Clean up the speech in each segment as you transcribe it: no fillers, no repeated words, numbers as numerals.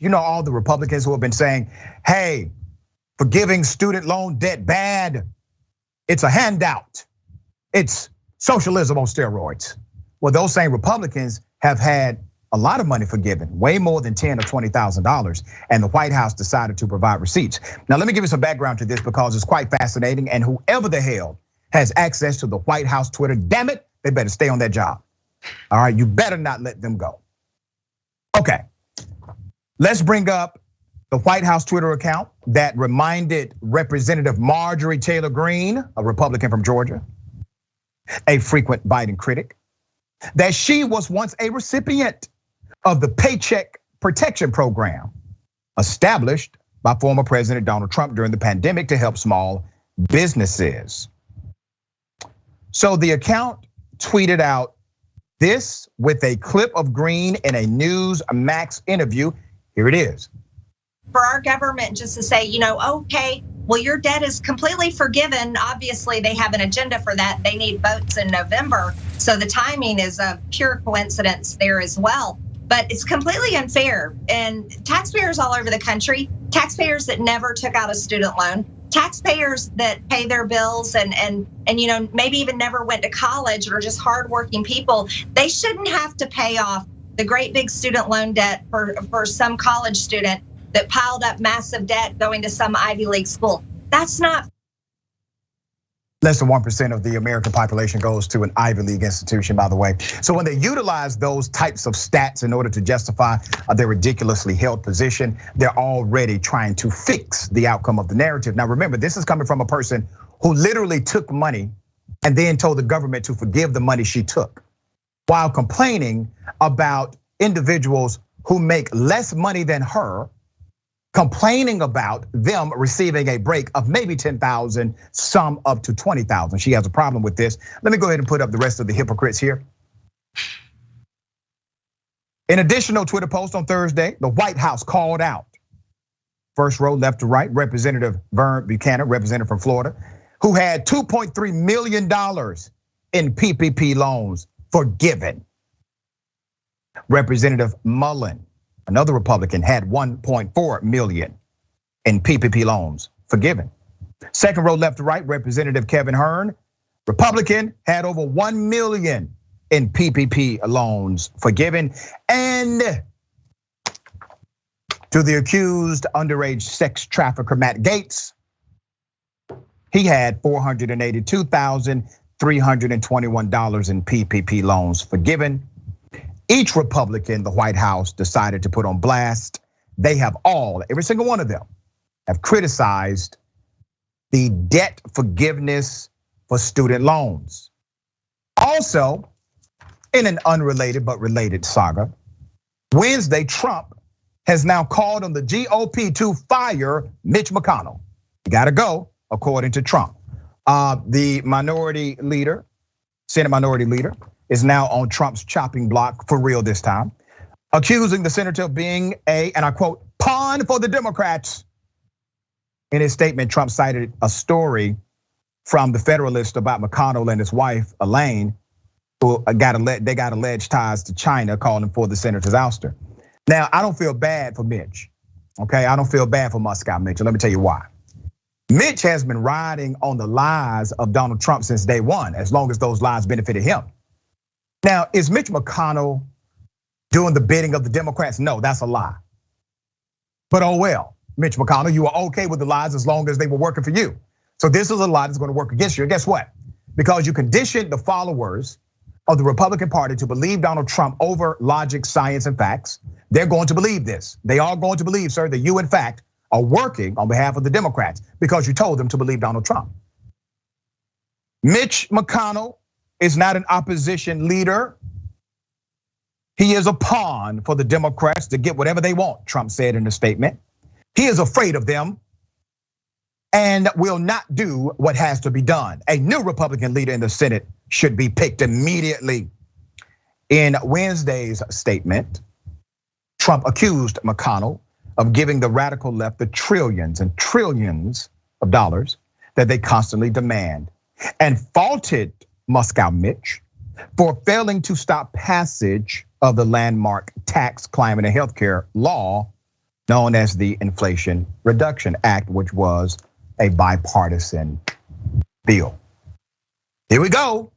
You know, all the Republicans who have been saying, hey, forgiving student loan debt bad. It's a handout. It's socialism on steroids. Well, those same Republicans have had a lot of money forgiven, way more than $10,000 or $20,000, and the White House decided to provide receipts. Now, let me give you some background to this because it's quite fascinating, and whoever the hell has access to the White House Twitter, damn it, they better stay on that job. All right, you better not let them go. Okay, let's bring up the White House Twitter account that reminded Representative Marjorie Taylor Greene, a Republican from Georgia, a frequent Biden critic, that she was once a recipient of the Paycheck Protection Program, established by former President Donald Trump during the pandemic to help small businesses. So the account tweeted out this with a clip of Greene in a Newsmax interview. Here it is. For our government just to say, okay, well, your debt is completely forgiven. Obviously, they have an agenda for that. They need votes in November. So the timing is a pure coincidence there as well. But it's completely unfair. And taxpayers all over the country, taxpayers that never took out a student loan, taxpayers that pay their bills and maybe even never went to college or just hardworking people, they shouldn't have to pay off the great big student loan debt for some college student that piled up massive debt going to some Ivy League school. That's not. Less than 1% of the American population goes to an Ivy League institution, by the way. So when they utilize those types of stats in order to justify their ridiculously held position, they're already trying to fix the outcome of the narrative. Now remember, this is coming from a person who literally took money and then told the government to forgive the money she took, while complaining about individuals who make less money than her, complaining about them receiving a break of maybe 10,000, some up to 20,000. She has a problem with this. Let me go ahead and put up the rest of the hypocrites here. In additional Twitter post on Thursday, the White House called out, first row left to right, Representative Vern Buchanan, representative from Florida, who had $2.3 million in PPP loans forgiven. Representative Mullen, another Republican, had 1.4 million in PPP loans forgiven. Second row left to right, Representative Kevin Hern, Republican, had over 1 million in PPP loans forgiven. And to the accused underage sex trafficker Matt Gaetz, he had $482,321 in PPP loans forgiven. Each Republican the White House decided to put on blast. They have every single one of them, have criticized the debt forgiveness for student loans. Also, in an unrelated but related saga, Wednesday, Trump has now called on the GOP to fire Mitch McConnell. You gotta go, according to Trump. The minority leader, Senate minority leader, is now on Trump's chopping block for real this time, accusing the senator of being and I quote, pawn for the Democrats. In his statement, Trump cited a story from the Federalist about McConnell and his wife, Elaine, who got alleged ties to China, calling for the senator's ouster. Now, I don't feel bad for Mitch, okay? I don't feel bad for Moscow Mitch, and let me tell you why. Mitch has been riding on the lies of Donald Trump since day one, as long as those lies benefited him. Now, is Mitch McConnell doing the bidding of the Democrats? No, that's a lie. But oh well, Mitch McConnell, you were okay with the lies as long as they were working for you. So this is a lie that's gonna work against you. And guess what? Because you conditioned the followers of the Republican Party to believe Donald Trump over logic, science, and facts, they're going to believe this. They are going to believe, sir, that you in fact are working on behalf of the Democrats because you told them to believe Donald Trump. Mitch McConnell is not an opposition leader. He is a pawn for the Democrats to get whatever they want, Trump said in a statement. He is afraid of them and will not do what has to be done. A new Republican leader in the Senate should be picked immediately. In Wednesday's statement, Trump accused McConnell of giving the radical left the trillions and trillions of dollars that they constantly demand, and faulted Moscow Mitch for failing to stop passage of the landmark tax, climate, and healthcare law known as the Inflation Reduction Act, which was a bipartisan bill. Here we go.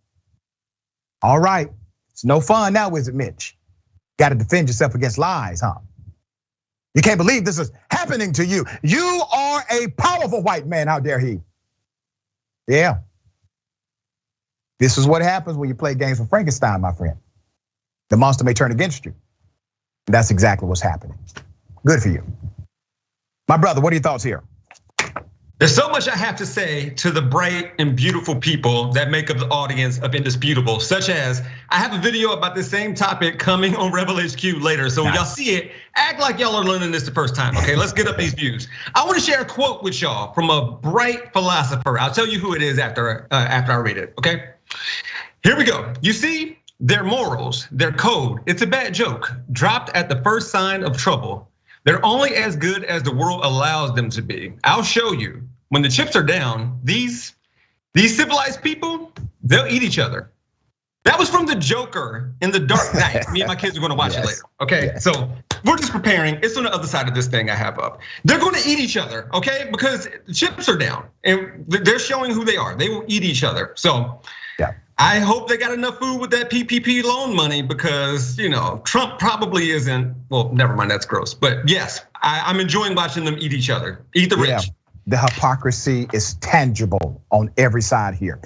All right, it's no fun now, is it, Mitch? Got to defend yourself against lies, huh? You can't believe this is happening to you. You are a powerful white man, how dare he? Yeah. This is what happens when you play games with Frankenstein, my friend. The monster may turn against you. That's exactly what's happening. Good for you. My brother, what are your thoughts here? There's so much I have to say to the bright and beautiful people that make up the audience of Indisputable, such as I have a video about this same topic coming on Rebel HQ later. So when y'all see it, act like y'all are learning this the first time, okay? Let's get up these views. I wanna share a quote with y'all from a bright philosopher. I'll tell you who it is after I read it, okay? Here we go. You see, their morals, their code, it's a bad joke, dropped at the first sign of trouble. They're only as good as the world allows them to be. I'll show you. When the chips are down, these civilized people, they'll eat each other. That was from the Joker in The Dark Knight. Me and my kids are gonna watch it later, okay? So we're just preparing. It's on the other side of this thing I have up. They're gonna eat each other, okay? Because the chips are down and they're showing who they are. They will eat each other. So I hope they got enough food with that PPP loan money because Trump probably isn't, well, never mind, that's gross. But yes, I'm enjoying watching them eat each other, eat the rich. The hypocrisy is tangible on every side here.